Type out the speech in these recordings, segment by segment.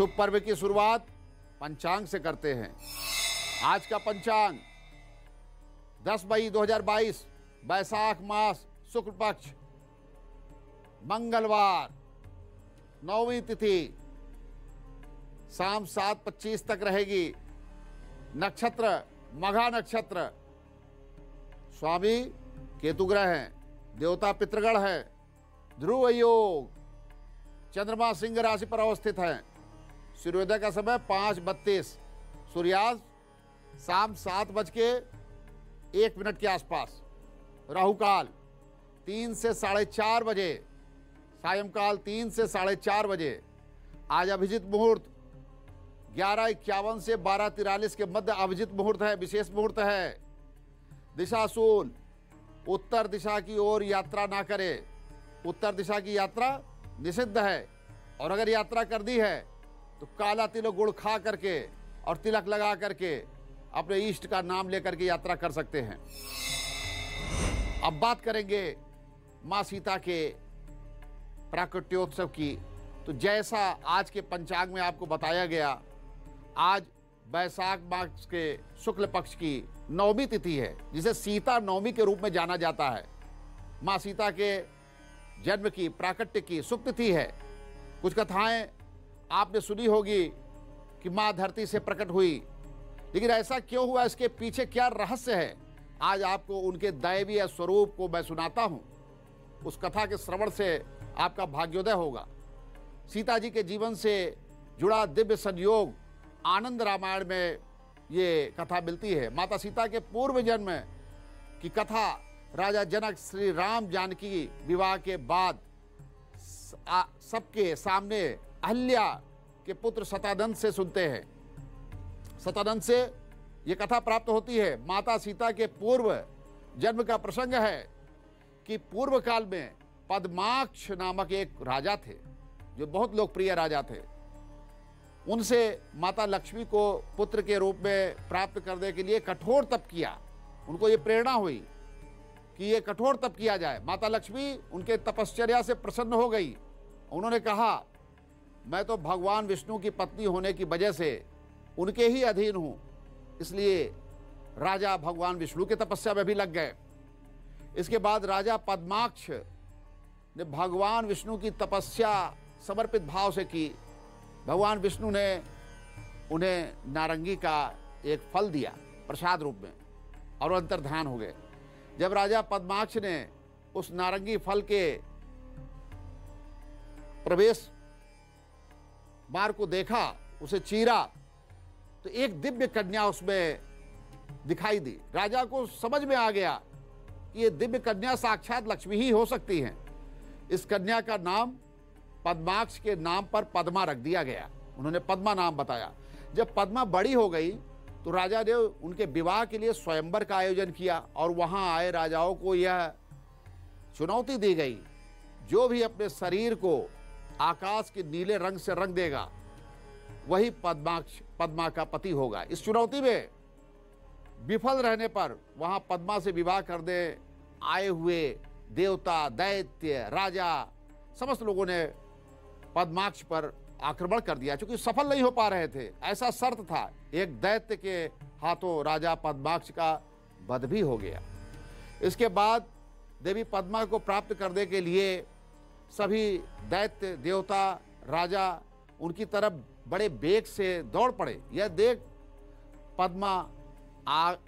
शुभ पर्व की शुरुआत पंचांग से करते हैं। आज का पंचांग 10 मई 2022 बैसाख मास शुक्ल पक्ष मंगलवार 9वीं तिथि शाम 7:25 तक रहेगी। नक्षत्र मघा नक्षत्र, स्वामी केतु ग्रह हैं, देवता पितृगण है, ध्रुव योग, चंद्रमा सिंह राशि पर अवस्थित है। सूर्योदय का समय 5:32, सूर्यास्त शाम 7:01 के आसपास, राहु काल 3 से 4:30 बजे, सायंकाल 3 से 4:30 बजे। आज अभिजित मुहूर्त 11:51 से 12:43 के मध्य अभिजित मुहूर्त है, विशेष मुहूर्त है। दिशाशूल उत्तर दिशा की ओर यात्रा ना करें, उत्तर दिशा की यात्रा निषिद्ध है। और अगर यात्रा कर दी है तो काला तिलक गुड़ खा करके और तिलक लगा करके अपने इष्ट का नाम लेकर के यात्रा कर सकते हैं। अब बात करेंगे मां सीता के प्राकट्योत्सव की। तो जैसा आज के पंचांग में आपको बताया गया, आज बैसाख मास के शुक्ल पक्ष की 9वीं तिथि है, जिसे सीता नवमी के रूप में जाना जाता है। मां सीता के जन्म की प्राकट्य की शुभ तिथि है। कुछ कथाएं आपने सुनी होगी कि मां धरती से प्रकट हुई, लेकिन ऐसा क्यों हुआ, इसके पीछे क्या रहस्य है, आज आपको उनके दैवीय स्वरूप को मैं सुनाता हूं। उस कथा के श्रवण से आपका भाग्योदय होगा। सीता जी के जीवन से जुड़ा दिव्य संयोग आनंद रामायण में ये कथा मिलती है। माता सीता के पूर्व जन्म की कथा राजा जनक श्री राम जानकी विवाह के बाद सबके सामने अहल्या के पुत्र शतानंद से सुनते हैं। शतानंद से ये कथा प्राप्त होती है। माता सीता के पूर्व जन्म का प्रसंग है कि पूर्व काल में पद्माक्ष नामक एक राजा थे, जो बहुत लोकप्रिय राजा थे। उनसे माता लक्ष्मी को पुत्र के रूप में प्राप्त करने के लिए कठोर तप किया। उनको ये प्रेरणा हुई कि ये कठोर तप किया जाए। माता लक्ष्मी उनके तपश्चर्या से प्रसन्न हो गई। उन्होंने कहा, मैं तो भगवान विष्णु की पत्नी होने की वजह से उनके ही अधीन हूं, इसलिए राजा भगवान विष्णु की तपस्या में भी लग गए। इसके बाद राजा पद्माक्ष ने भगवान विष्णु की तपस्या समर्पित भाव से की। भगवान विष्णु ने उन्हें नारंगी का एक फल दिया प्रसाद रूप में, और अंतर्धान हो गए। जब राजा पद्माक्ष ने उस नारंगी फल के प्रवेश मार्ग को देखा, उसे चीरा, तो एक दिव्य कन्या उसमें दिखाई दी। राजा को समझ में आ गया कि ये दिव्य कन्या साक्षात लक्ष्मी ही हो सकती हैं। इस कन्या का नाम पद्माक्ष के नाम पर पद्मा रख दिया गया। उन्होंने पद्मा नाम बताया। जब पद्मा बड़ी हो गई तो राजा ने उनके विवाह के लिए स्वयंवर का आयोजन किया, और वहां आए राजाओं को यह चुनौती दी गई, जो भी अपने शरीर को आकाश के नीले रंग से रंग देगा वही पद्मा का पति होगा। इस चुनौती में विफल रहने पर वहां पद्मा से विवाह करने आए हुए देवता, दैत्य, राजा, समस्त लोगों ने पद्माक्ष पर आक्रमण कर दिया। क्योंकि सफल नहीं हो पा रहे थे, ऐसा शर्त था। एक दैत्य के हाथों राजा पद्माक्ष का वध भी हो गया। इसके बाद देवी पद्मा को प्राप्त करने के लिए सभी दैत्य, देवता, राजा उनकी तरफ बड़े वेग से दौड़ पड़े। यह देख पद्मा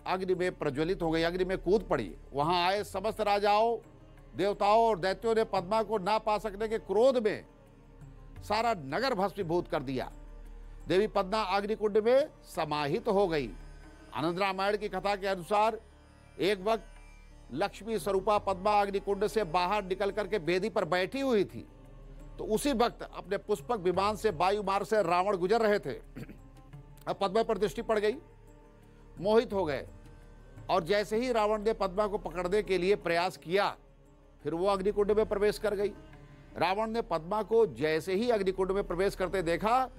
अग्नि में प्रज्वलित हो गई, अग्नि में कूद पड़ी। वहां आए समस्त राजाओं, देवताओं और दैत्यों ने पद्मा को ना पा सकने के क्रोध में सारा नगर भस्मीभूत कर दिया। देवी पद्मा अग्निकुंड में समाहित हो गई। आनंद रामायण की कथा के अनुसार एक वक्त लक्ष्मी स्वरूपा पद्मा अग्निकुंड से बाहर निकल करके वेदी पर बैठी हुई थी, तो उसी वक्त अपने पुष्पक विमान से वायु मार्ग से रावण गुजर रहे थे। अब पद्मा पर दृष्टि पड़ गई, मोहित हो गए, और जैसे ही रावण ने पद्मा को पकड़ने के लिए प्रयास किया, फिर वो अग्निकुंड में प्रवेश कर गई। रावण ने पद्मा को जैसे ही अग्निकुंड में प्रवेश करते देखा,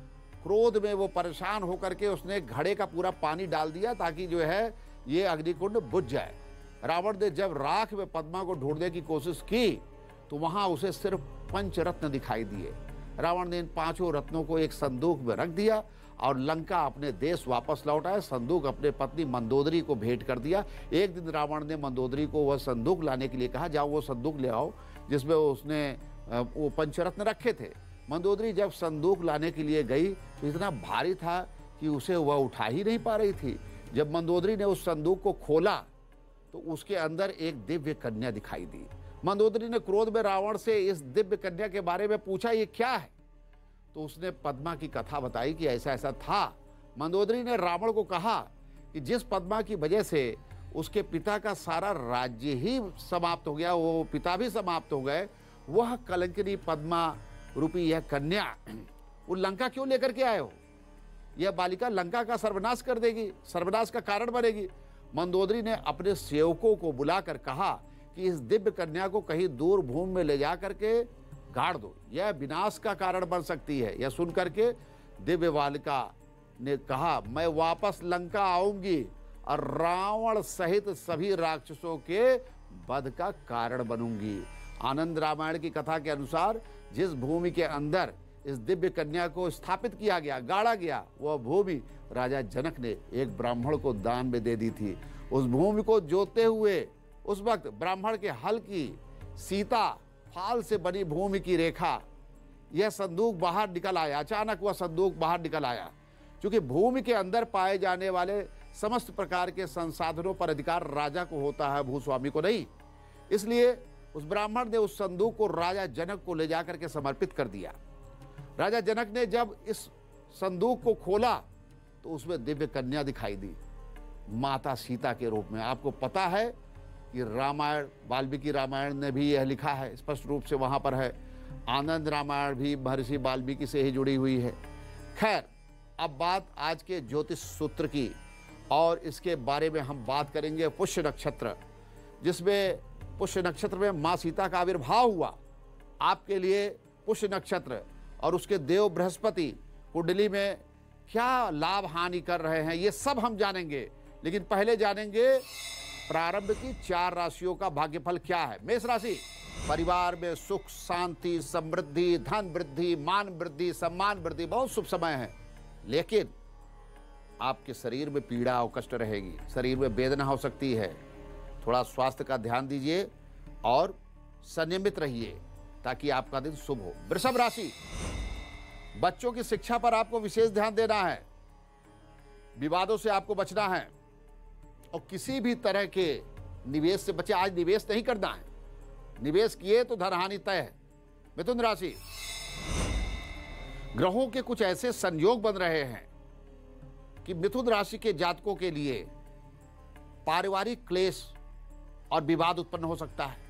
क्रोध में वो परेशान होकर के उसने घड़े का पूरा पानी डाल दिया ताकि जो है ये अग्निकुंड बुझ जाए। रावण ने जब राख में पद्मा को ढूंढने की कोशिश की तो वहां उसे सिर्फ पंचरत्न दिखाई दिए। रावण ने इन 5 रत्नों को एक संदूक में रख दिया और लंका अपने देश वापस लौट आए। संदूक अपने पत्नी मंदोदरी को भेंट कर दिया। एक दिन रावण ने मंदोदरी को वह संदूक लाने के लिए कहा, जाओ वो संदूक ले आओ जिसमें उसने वो पंचरत्न रखे थे। मंदोदरी जब संदूक लाने के लिए गई तो इतना भारी था कि उसे वह उठा ही नहीं पा रही थी। जब मंदोदरी ने उस संदूक को खोला तो उसके अंदर एक दिव्य कन्या दिखाई दी। मंदोदरी ने क्रोध में रावण से इस दिव्य कन्या के बारे में पूछा, ये क्या है? तो उसने पद्मा की कथा बताई कि ऐसा ऐसा था। मंदोदरी ने रावण को कहा कि जिस पद्मा की वजह से उसके पिता का सारा राज्य ही समाप्त हो गया, वो पिता भी समाप्त हो गए, वह कलंकिनी पद्मा रूपी यह कन्या वो लंका क्यों लेकर के आए हो? यह बालिका लंका का सर्वनाश कर देगी, सर्वनाश का कारण बनेगी। मंदोदरी ने अपने सेवकों को बुलाकर कहा कि इस दिव्य कन्या को कहीं दूर भूमि में ले जा करके गाड़ दो, यह विनाश का कारण बन सकती है। यह सुन करके दिव्य बालिका ने कहा, मैं वापस लंका आऊंगी और रावण सहित सभी राक्षसों के वध का कारण बनूंगी। आनंद रामायण की कथा के अनुसार जिस भूमि के अंदर इस दिव्य कन्या को स्थापित किया गया, गाड़ा गया, वह भूमि राजा जनक ने एक ब्राह्मण को दान में दे दी थी। उस भूमि को जोतते हुए उस वक्त ब्राह्मण के हल की सीता फाल से बनी भूमि की रेखा, यह संदूक बाहर निकल आया। अचानक वह संदूक बाहर निकल आया। क्योंकि भूमि के अंदर पाए जाने वाले समस्त प्रकार के संसाधनों पर अधिकार राजा को होता है, भूस्वामी को नहीं। इसलिए उस ब्राह्मण ने उस संदूक को राजा जनक को ले जाकर के समर्पित कर दिया। राजा जनक ने जब इस संदूक को खोला तो उसमें दिव्य कन्या दिखाई दी, माता सीता के रूप में। आपको पता है कि रामायण, वाल्मीकि रामायण ने भी यह लिखा है, स्पष्ट रूप से वहां पर है। आनंद रामायण भी महर्षि वाल्मीकि से ही जुड़ी हुई है। खैर, अब बात आज के ज्योतिष सूत्र की, और इसके बारे में हम बात करेंगे पुष्य नक्षत्र, जिसमें पुष्य नक्षत्र में माँ सीता का आविर्भाव हुआ। आपके लिए पुष्य नक्षत्र और उसके देव बृहस्पति कुंडली में क्या लाभ हानि कर रहे हैं, ये सब हम जानेंगे। लेकिन पहले जानेंगे प्रारंभ की 4 राशियों का भाग्यफल क्या है। मेष राशि, परिवार में सुख, शांति, समृद्धि, धन वृद्धि, मान वृद्धि, सम्मान वृद्धि, बहुत शुभ समय है। लेकिन आपके शरीर में पीड़ा और कष्ट रहेगी, शरीर में वेदना हो सकती है। थोड़ा स्वास्थ्य का ध्यान दीजिए और संयमित रहिए ताकि आपका दिन शुभ हो। वृषभ राशि, बच्चों की शिक्षा पर आपको विशेष ध्यान देना है, विवादों से आपको बचना है और किसी भी तरह के निवेश से बचे। आज निवेश नहीं करना है, निवेश किए तो धन हानि तय है। मिथुन राशि, ग्रहों के कुछ ऐसे संयोग बन रहे हैं कि मिथुन राशि के जातकों के लिए पारिवारिक क्लेश और विवाद उत्पन्न हो सकता है।